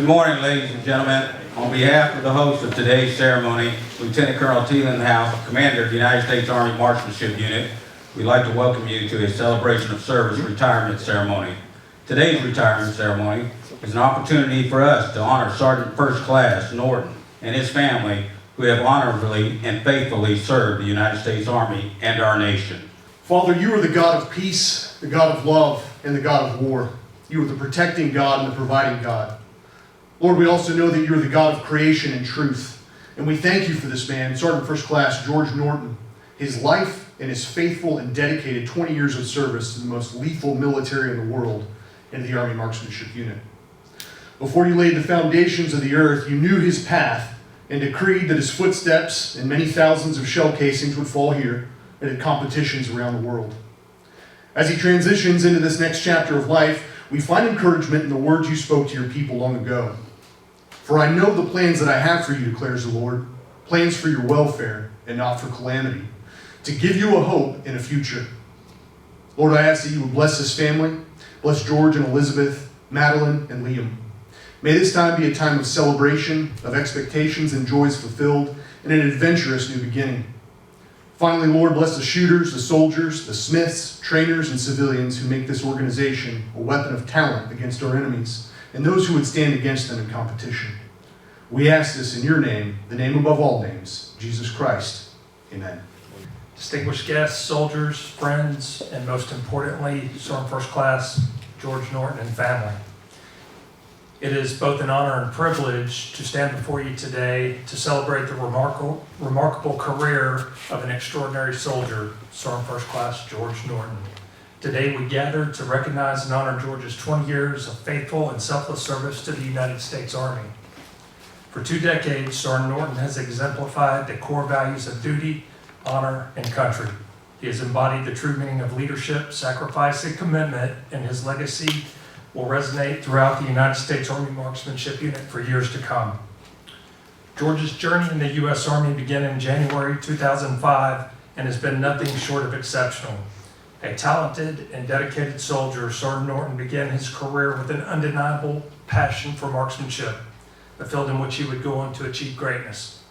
Good morning, ladies and gentlemen. On behalf of the host of today's ceremony, Lieutenant Colonel T. Lynn House, Commander of the United States Army Marksmanship Unit, we'd like to welcome you to a celebration of service retirement ceremony. Today's retirement ceremony is an opportunity for us to honor Sergeant First Class Norton and his family who have honorably and faithfully served the United States Army and our nation. Father, you are the God of peace, the God of love, and the God of war. You are the protecting God and the providing God. Lord, we also know that you're the God of creation and truth. And we thank you for this man, Sergeant First Class George Norton, his life and his faithful and dedicated 20 years of service to the most lethal military in the world, into the Army Marksmanship Unit. Before you laid the foundations of the earth, you knew his path and decreed that his footsteps and many thousands of shell casings would fall here and at competitions around the world. As he transitions into this next chapter of life, we find encouragement in the words you spoke to your people long ago. For I know the plans that I have for you, declares the Lord, plans for your welfare and not for calamity, to give you a hope and a future. Lord, I ask that you would bless this family, bless George and Elizabeth, Madeline and Liam. May this time be a time of celebration, of expectations and joys fulfilled, and an adventurous new beginning. Finally, Lord, bless the shooters, the soldiers, the smiths, trainers, and civilians who make this organization a weapon of talent against our enemies, and those who would stand against them in competition. We ask this in your name, the name above all names, Jesus Christ. Amen. Distinguished guests, soldiers, friends, and most importantly, Sergeant First Class George Norton and family. It is both an honor and privilege to stand before you today to celebrate the remarkable career of an extraordinary soldier, Sergeant First Class George Norton. Today we gather to recognize and honor George's 20 years of faithful and selfless service to the United States Army. For 2 decades, Sergeant Norton has exemplified the core values of duty, honor, and country. He has embodied the true meaning of leadership, sacrifice, and commitment, and his legacy will resonate throughout the United States Army Marksmanship Unit for years to come. George's journey in the U.S. Army began in January 2005 and has been nothing short of exceptional. A talented and dedicated soldier, Sergeant Norton began his career with an undeniable passion for marksmanship, a field in which he would go on to achieve greatness.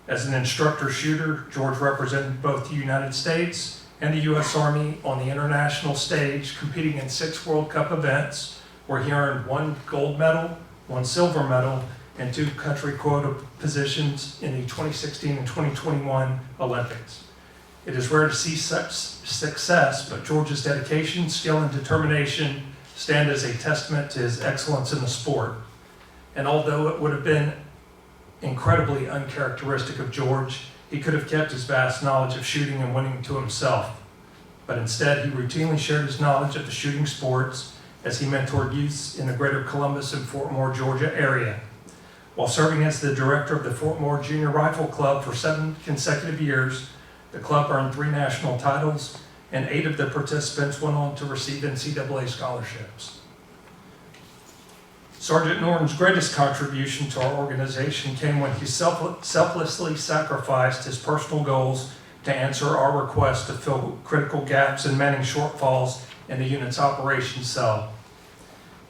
As an instructor shooter, George represented both the United States and the U.S. Army on the international stage, competing in 6 World Cup events, where he earned 1 gold medal, 1 silver medal, and 2 country quota positions in the 2016 and 2021 Olympics. It is rare to see such success, but George's dedication, skill, and determination stand as a testament to his excellence in the sport. And although it would have been incredibly uncharacteristic of George, he could have kept his vast knowledge of shooting and winning to himself. But instead, he routinely shared his knowledge of the shooting sports as he mentored youths in the greater Columbus and Fort Moore, Georgia area. While serving as the director of the Fort Moore Junior Rifle Club for 7 consecutive years, the club earned 3 national titles, and 8 of the participants went on to receive NCAA scholarships. Sergeant Norton's greatest contribution to our organization came when he selflessly sacrificed his personal goals to answer our request to fill critical gaps and manning shortfalls in the unit's operations cell.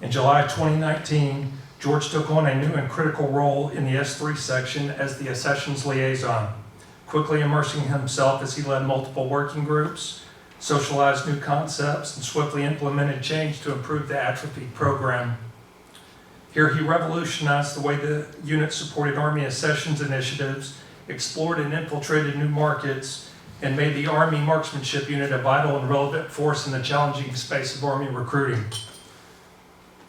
In July 2019, George took on a new and critical role in the S3 section as the accessions liaison, quickly immersing himself as he led multiple working groups, socialized new concepts, and swiftly implemented change to improve the atrophy program. Here he revolutionized the way the unit supported Army accessions initiatives, explored and infiltrated new markets, and made the Army Marksmanship Unit a vital and relevant force in the challenging space of Army recruiting.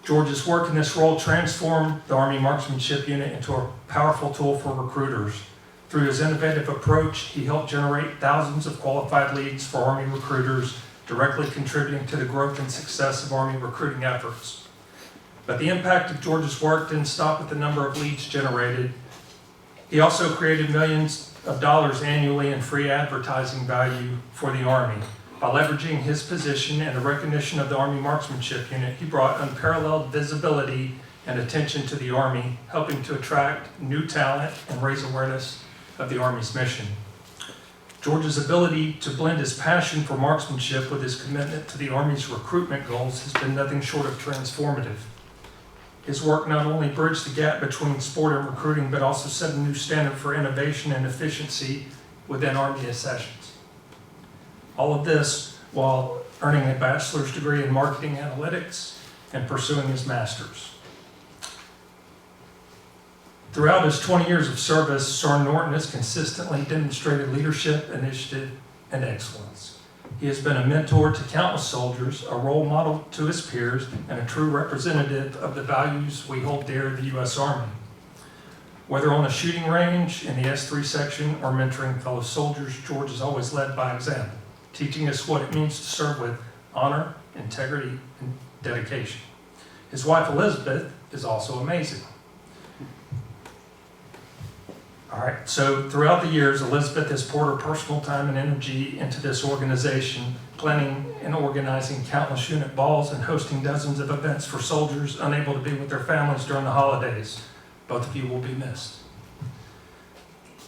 George's work in this role transformed the Army Marksmanship Unit into a powerful tool for recruiters. Through his innovative approach, he helped generate thousands of qualified leads for Army recruiters, directly contributing to the growth and success of Army recruiting efforts. But the impact of George's work didn't stop at the number of leads generated. He also created millions of dollars annually in free advertising value for the Army. By leveraging his position and the recognition of the Army Marksmanship Unit, he brought unparalleled visibility and attention to the Army, helping to attract new talent and raise awareness of the Army's mission. George's ability to blend his passion for marksmanship with his commitment to the Army's recruitment goals has been nothing short of transformative. His work not only bridged the gap between sport and recruiting, but also set a new standard for innovation and efficiency within Army sessions. All of this while earning a bachelor's degree in marketing analytics and pursuing his master's. Throughout his 20 years of service, Sergeant Norton has consistently demonstrated leadership, initiative, and excellence. He has been a mentor to countless soldiers, a role model to his peers, and a true representative of the values we hold dear in the U.S. Army. Whether on a shooting range, in the S3 section, or mentoring fellow soldiers, George has always led by example, teaching us what it means to serve with honor, integrity, and dedication. His wife, Elizabeth, is also amazing. All right, so throughout the years, Elizabeth has poured her personal time and energy into this organization, planning and organizing countless unit balls and hosting dozens of events for soldiers unable to be with their families during the holidays. Both of you will be missed.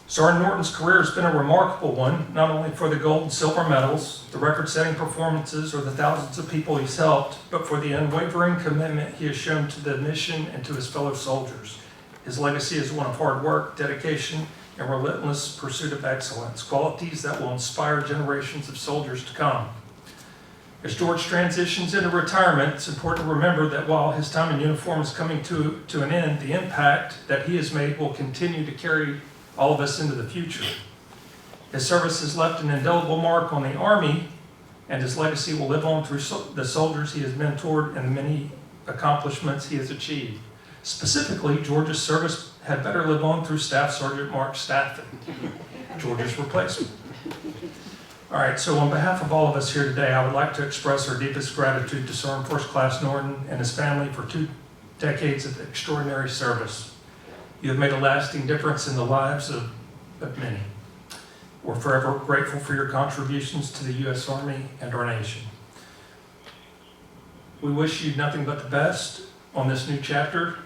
Sergeant Norton's career has been a remarkable one, not only for the gold and silver medals, the record-setting performances, or the thousands of people he's helped, but for the unwavering commitment he has shown to the mission and to his fellow soldiers. His legacy is one of hard work, dedication, and relentless pursuit of excellence, qualities that will inspire generations of soldiers to come. As George transitions into retirement, it's important to remember that while his time in uniform is coming to an end, the impact that he has made will continue to carry all of us into the future. His service has left an indelible mark on the Army, and his legacy will live on through the soldiers he has mentored and the many accomplishments he has achieved. Specifically, George's service had better live on through Staff Sergeant Mark Stafford, George's replacement. All right, so on behalf of all of us here today, I would like to express our deepest gratitude to Sergeant First Class Norton and his family for 2 decades of extraordinary service. You have made a lasting difference in the lives of many. We're forever grateful for your contributions to the U.S. Army and our nation. We wish you nothing but the best on this new chapter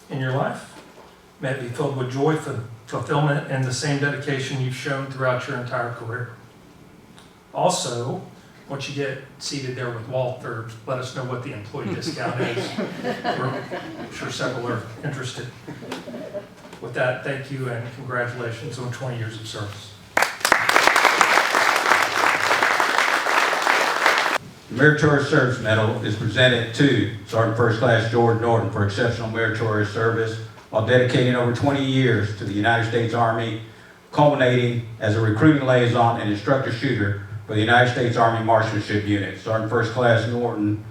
in your life. May it be filled with joy, fulfillment, and the same dedication you've shown throughout your entire career. Also, once you get seated there with Walter, let us know what the employee discount is. I'm sure several are interested. With that, thank you and congratulations on 20 years of service. The Meritorious Service Medal is presented to Sergeant First Class George Norton for exceptional meritorious service while dedicating over 20 years to the United States Army, culminating as a recruiting liaison and instructor shooter for the United States Army Marksmanship Unit. Sergeant First Class Norton,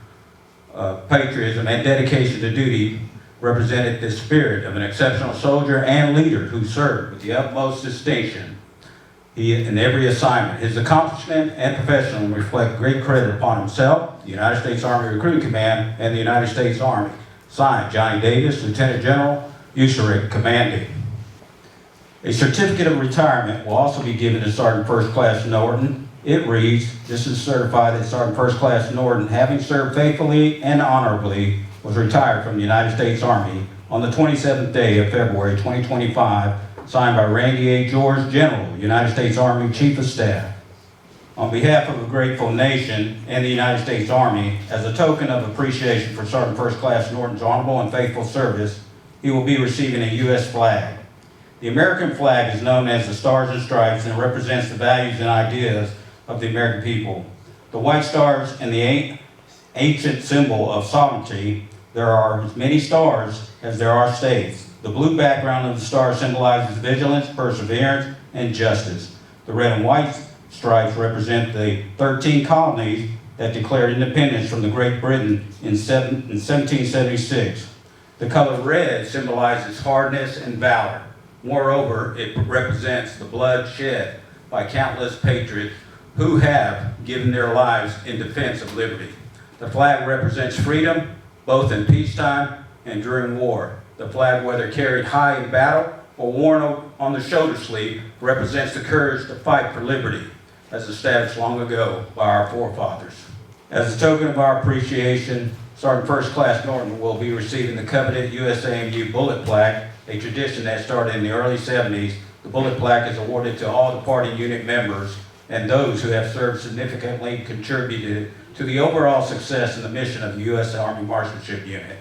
patriotism and dedication to duty represented the spirit of an exceptional soldier and leader who served with the utmost distinction in every assignment. His accomplishment and professionalism reflect great credit upon himself, the United States Army Recruiting Command, and the United States Army. Signed, Johnny Davis, Lieutenant General, USAREC, Commanding. A certificate of retirement will also be given to Sergeant First Class Norton. It reads, "This is certified that Sergeant First Class Norton, having served faithfully and honorably, was retired from the United States Army on the 27th day of February 2025, signed by Randy A. George, General, United States Army Chief of Staff. On behalf of a grateful nation and the United States Army, as a token of appreciation for Sergeant First Class Norton's honorable and faithful service, he will be receiving a U.S. flag. The American flag is known as the Stars and Stripes and represents the values and ideas of the American people. The white stars and the ancient symbol of sovereignty. There are as many stars as there are states. The blue background of the star symbolizes vigilance, perseverance, and justice. The red and white stripes represent the 13 colonies that declared independence from the Great Britain in 1776. The color red symbolizes hardness and valor. Moreover, it represents the blood shed by countless patriots who have given their lives in defense of liberty. The flag represents freedom, both in peacetime and during war. The flag, whether carried high in battle or worn on the shoulder sleeve, represents the courage to fight for liberty, as established long ago by our forefathers. As a token of our appreciation, Sergeant First Class Norton will be receiving the coveted USAMU bullet plaque, a tradition that started in the early 70s. The bullet plaque is awarded to all departing unit members and those who have served significantly contributed to the overall success and the mission of the U.S. Army Marksmanship Unit.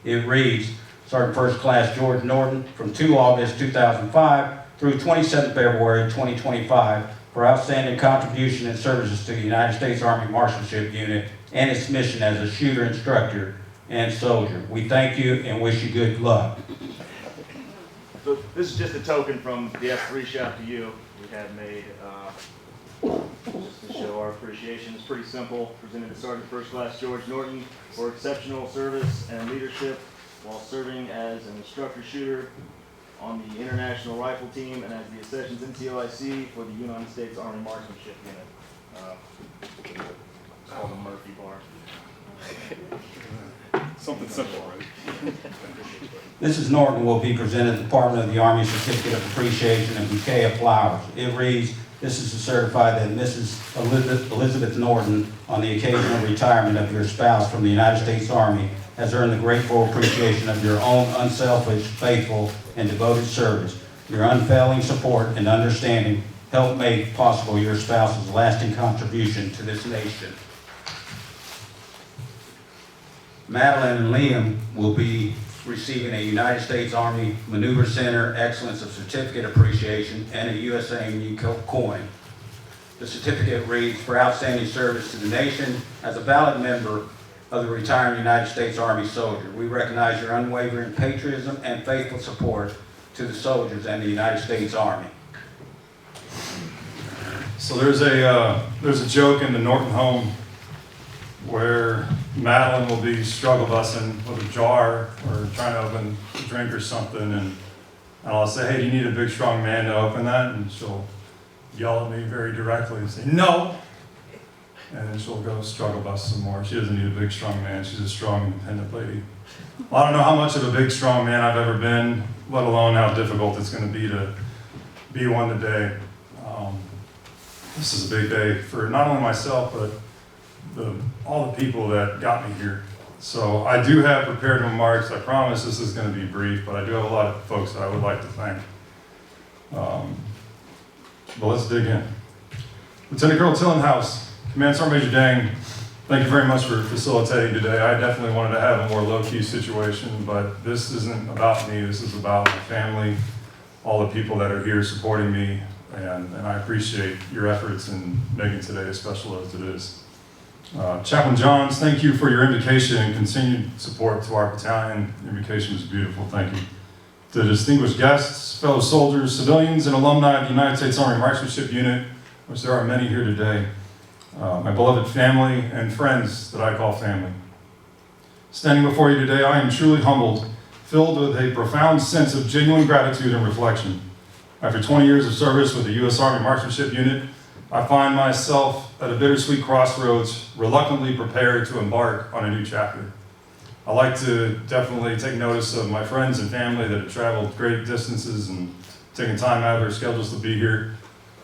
It reads, Sergeant First Class George Norton from 2 August 2005 through 27 February 2025 for outstanding contribution and services to the United States Army Marksmanship Unit and its mission as a shooter, instructor, and soldier. We thank you and wish you good luck. So this is just a token from the F3 shop to you. We have made just to show our appreciation. It's pretty simple. Presented to Sergeant First Class George Norton for exceptional service and leadership while serving as an instructor shooter on the International Rifle Team and as the Accessions NCOIC for the United States Army Marksmanship Unit. It's called the Murphy Bar. Something simple, right? Mrs. Norton will be presented the Department of the Army Certificate of Appreciation and bouquet of flowers. It reads, this is to certify that Mrs. Elizabeth Norton, on the occasion of retirement of your spouse from the United States Army, has earned the grateful appreciation of your own unselfish, faithful, and devoted service. Your unfailing support and understanding helped make possible your spouse's lasting contribution to this nation. Madeline and Liam will be receiving a United States Army Maneuver Center Excellence of Certificate Appreciation and a USAMU coin. The certificate reads, for outstanding service to the nation as a valid member of the retiring United States Army soldier. We recognize your unwavering patriotism and faithful support to the soldiers and the United States Army. So there's a joke in the Norton home where Madeline will be struggle bussing with a jar or trying to open a drink or something, and I'll say, hey, do you need a big strong man to open that? And she'll yell at me very directly and say, no. And then she'll go struggle bus some more. She doesn't need a big strong man. She's a strong, independent lady. Well, I don't know how much of a big strong man I've ever been, let alone how difficult it's going to be one today. This is a big day for not only myself, but all the people that got me here. So I do have prepared remarks. I promise this is going to be brief, but I do have a lot of folks that I would like to thank. But let's dig in. Lieutenant Colonel Tillenhouse, Command Sergeant Major Dang, thank you very much for facilitating today. I definitely wanted to have a more low-key situation, but this isn't about me. This is about my family, all the people that are here supporting me, and I appreciate your efforts in making today as special as it is. Chaplain Johns, thank you for your invocation and continued support to our battalion. Your invocation was beautiful, thank you. To distinguished guests, fellow soldiers, civilians, and alumni of the United States Army Marksmanship Unit, which there are many here today, my beloved family and friends that I call family. Standing before you today, I am truly humbled, filled with a profound sense of genuine gratitude and reflection. After 20 years of service with the U.S. Army Marksmanship Unit, I find myself at a bittersweet crossroads, reluctantly prepared to embark on a new chapter. I like to definitely take notice of my friends and family that have traveled great distances and taken time out of their schedules to be here.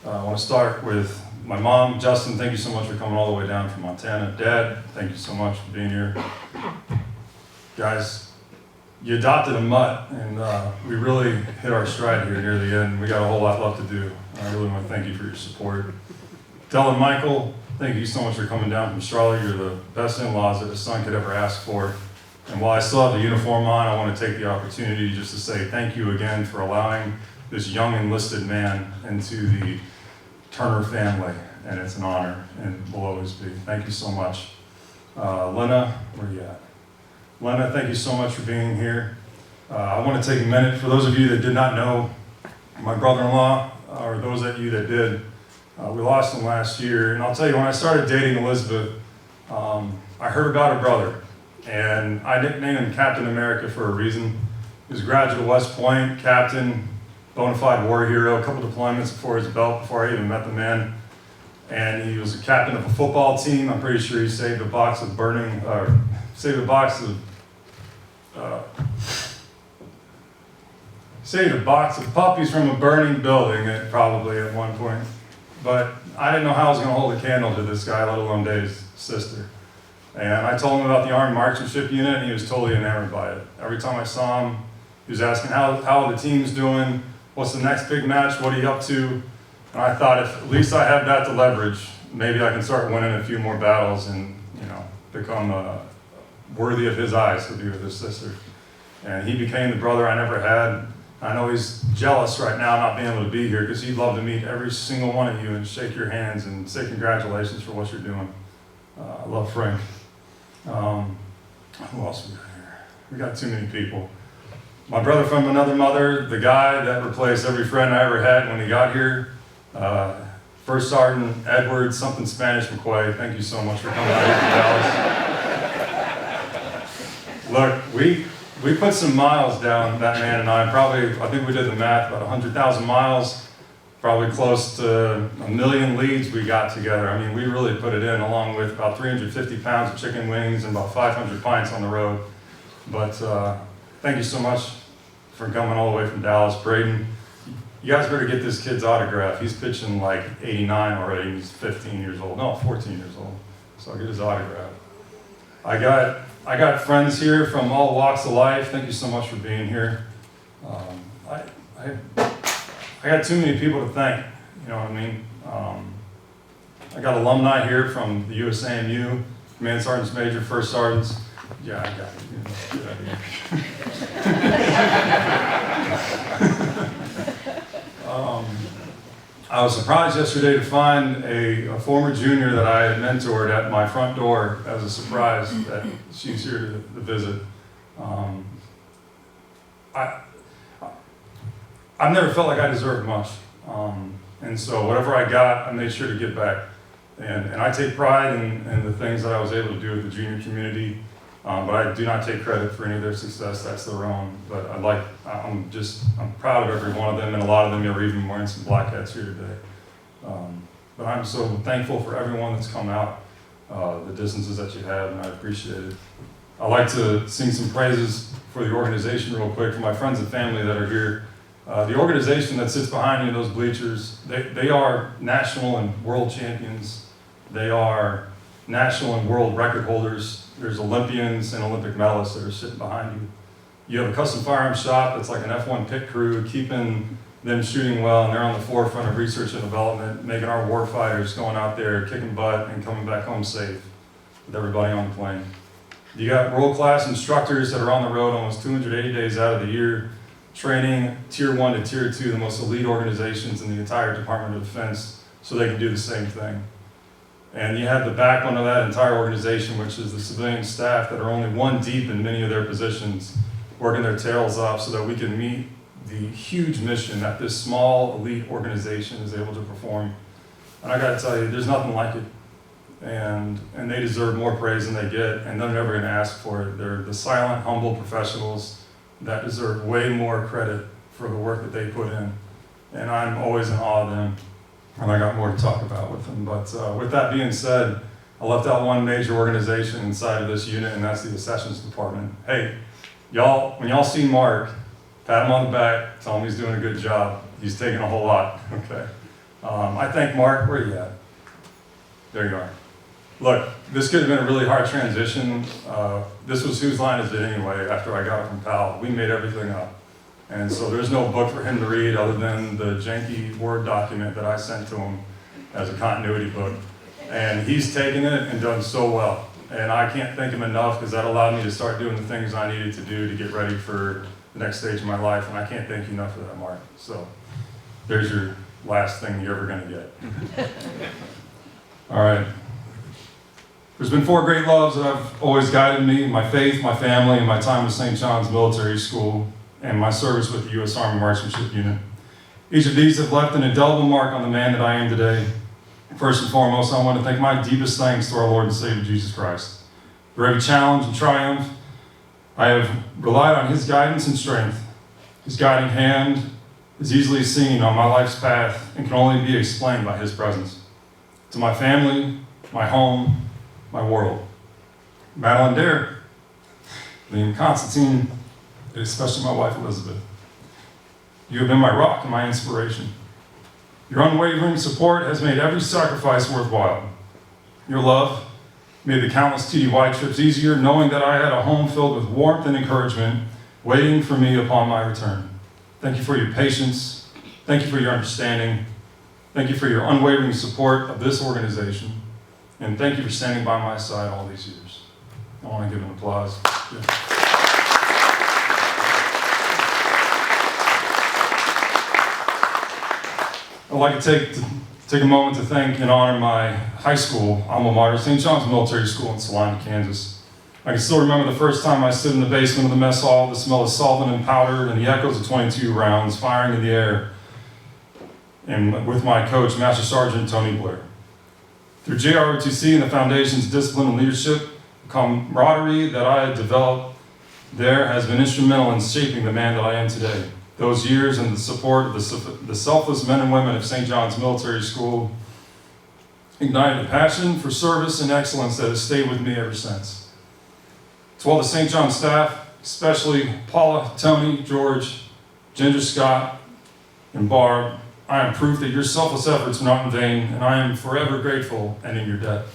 I want to start with my mom, Justin, thank you so much for coming all the way down from Montana. Dad, thank you so much for being here. Guys, you adopted a mutt, and we really hit our stride here near the end. We got a whole lot left to do. I really want to thank you for your support. Dell and Michael, thank you so much for coming down from Charlotte. You're the best in-laws that a son could ever ask for. And while I still have the uniform on, I want to take the opportunity just to say thank you again for allowing this young enlisted man into the Turner family. And it's an honor, and will always be. Thank you so much. Lena, where are you at? Lena, thank you so much for being here. I want to take a minute. For those of you that did not know my brother-in-law, or those of you that did, we lost him last year. And I'll tell you, when I started dating Elizabeth, I heard about her brother. And I nicknamed him Captain America for a reason. He was a graduate of West Point, captain, bona fide war hero, a couple deployments before his belt, before I even met the man. And he was a captain of a football team. I'm pretty sure he saved a box of puppies from a burning building at one point. But I didn't know how I was going to hold a candle to this guy, let alone date his sister. And I told him about the Army Marksmanship Unit, and he was totally enamored by it. Every time I saw him, he was asking, how are the teams doing? What's the next big match? What are you up to? And I thought, if at least I have that to leverage, maybe I can start winning a few more battles and, become worthy of his eyes to be with his sister. And he became the brother I never had. I know he's jealous right now not being able to be here because he'd love to meet every single one of you and shake your hands and say congratulations for what you're doing. I love Frank. Who else we got here? We got too many people. My brother from another mother, the guy that replaced every friend I ever had when he got here, First Sergeant Edward, something Spanish McQuay, thank you so much for coming out here from Dallas. Look, we put some miles down, that man and I think we did the math, about 100,000 miles, probably close to 1 million leads we got together. I mean, we really put it in, along with about 350 pounds of chicken wings and about 500 pints on the road. But thank you so much for coming all the way from Dallas. Braden, you guys better get this kid's autograph. He's pitching like 89 already. He's 15 years old. No, 14 years old. So I'll get his autograph. I got friends here from all walks of life. Thank you so much for being here. I got too many people to thank. You know what I mean? I got alumni here from the USAMU, Command Sergeants Major, First Sergeants. Yeah, I got it. Get out of here. I was surprised yesterday to find a former junior that I had mentored at my front door as a surprise that she's here to visit. I've never felt like I deserved much. And so whatever I got, I made sure to give back. And I take pride in the things that I was able to do with the junior community. But I do not take credit for any of their success. That's their own. But I'm proud of every one of them, and a lot of them are even wearing some black hats here today. But I'm so thankful for everyone that's come out, the distances that you have, and I appreciate it. I'd like to sing some praises for the organization real quick, for my friends and family that are here. The organization that sits behind you in those bleachers, they are national and world champions. They are national and world record holders. There's Olympians and Olympic medalists that are sitting behind you. You have a custom firearms shop that's like an F1 pit crew, keeping them shooting well, and they're on the forefront of research and development, making our war fighters going out there, kicking butt, and coming back home safe with everybody on the plane. You got world-class instructors that are on the road almost 280 days out of the year, training Tier 1 to Tier 2, the most elite organizations in the entire Department of Defense, so they can do the same thing. And you have the backbone of that entire organization, which is the civilian staff that are only one deep in many of their positions, working their tails off so that we can meet the huge mission that this small elite organization is able to perform. And I gotta tell you, there's nothing like it. And they deserve more praise than they get, and they're never gonna ask for it. They're the silent, humble professionals that deserve way more credit for the work that they put in. And I'm always in awe of them. And I got more to talk about with them. But with that being said, I left out one major organization inside of this unit, and that's the Accessions Department. Hey, y'all, when y'all see Mark, pat him on the back, tell him he's doing a good job. He's taking a whole lot, okay? I thank Mark. Where are you at? There you are. Look, this could have been a really hard transition. This was whose line is it anyway, after I got it from Powell. We made everything up. And so there's no book for him to read other than the janky Word document that I sent to him as a continuity book. And he's taken it and done so well. And I can't thank him enough, because that allowed me to start doing the things I needed to do to get ready for the next stage of my life. And I can't thank you enough for that, Mark. So there's your last thing you're ever gonna get. All right. There's been 4 great loves that have always guided me: my faith, my family, and my time with St. John's Military School, and my service with the U.S. Army Marksmanship Unit. Each of these have left an indelible mark on the man that I am today. First and foremost, I want to thank my deepest thanks to our Lord and Savior Jesus Christ. For every challenge and triumph, I have relied on His guidance and strength. His guiding hand is easily seen on my life's path and can only be explained by His presence. To my family, my home, my world, Madeline Dare, Liam Constantine, and especially my wife Elizabeth, you have been my rock and my inspiration. Your unwavering support has made every sacrifice worthwhile. Your love made the countless TDY trips easier, knowing that I had a home filled with warmth and encouragement waiting for me upon my return. Thank you for your patience. Thank you for your understanding. Thank you for your unwavering support of this organization. And thank you for standing by my side all these years. I want to give an applause. Yeah. I'd like to take a moment to thank and honor my high school alma mater, St. John's Military School in Salina, Kansas. I can still remember the first time I stood in the basement of the mess hall, the smell of solvent and powder, and the echoes of 22 rounds firing in the air, and with my coach, Master Sergeant Tony Blair. Through JROTC and the Foundation's discipline and leadership, the camaraderie that I had developed there has been instrumental in shaping the man that I am today. Those years and the support of the selfless men and women of St. John's Military School ignited a passion for service and excellence that has stayed with me ever since. To all the St. John staff, especially Paula, Tony, George, Ginger Scott, and Barb, I am proof that your selfless efforts are not in vain, and I am forever grateful and in your debt.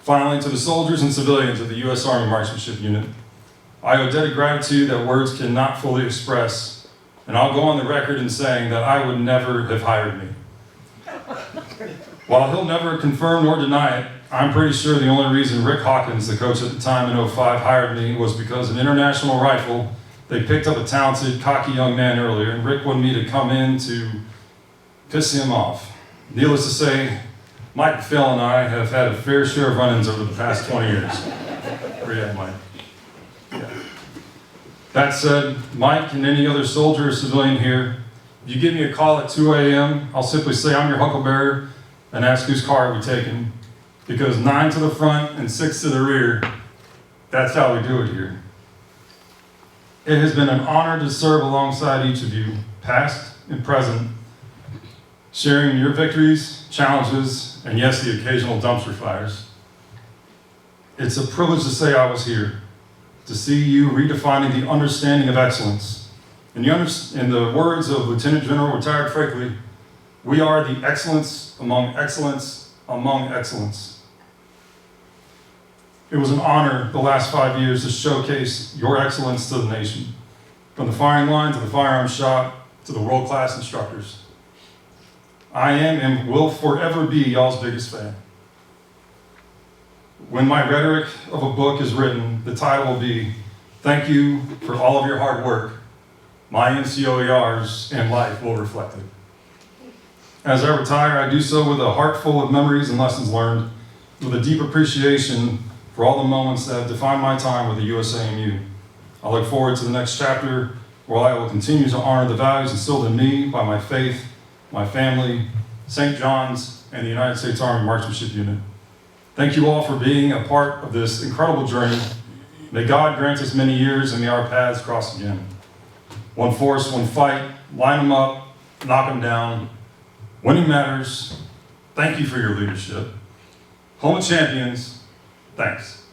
Finally, to the soldiers and civilians of the U.S. Army Marksmanship Unit, I owe a debt of gratitude that words cannot fully express, and I'll go on the record in saying that I would never have hired me. While he'll never confirm nor deny it, I'm pretty sure the only reason Rick Hawkins, the coach at the time in 2005, hired me was because an international rifle, they picked up a talented, cocky young man earlier, and Rick wanted me to come in to piss him off. Needless to say, Mike, Phil, and I have had a fair share of run-ins over the past 20 years. Where you at, Mike? Yeah. That said, Mike and any other soldier or civilian here, if you give me a call at 2 a.m., I'll simply say I'm your huckleberry and ask whose car are we taking. Because 9 to the front and 6 to the rear, that's how we do it here. It has been an honor to serve alongside each of you, past and present, sharing your victories, challenges, and yes, the occasional dumpster fires. It's a privilege to say I was here, to see you redefining the understanding of excellence. In the words of Lieutenant General retired Frickley, we are the excellence among excellence among excellence. It was an honor the last 5 years to showcase your excellence to the nation, from the firing line to the firearms shop to the world-class instructors. I am and will forever be y'all's biggest fan. When my rhetoric of a book is written, the title will be, "Thank you for all of your hard work. My NCOERs and life will reflect it." As I retire, I do so with a heart full of memories and lessons learned, with a deep appreciation for all the moments that have defined my time with the USAMU. I look forward to the next chapter where I will continue to honor the values instilled in me by my faith, my family, St. John's, and the United States Army Marksmanship Unit. Thank you all for being a part of this incredible journey. May God grant us many years and may our paths cross again. One force, one fight, line them up, knock them down. Winning matters. Thank you for your leadership. Home of champions. Thanks.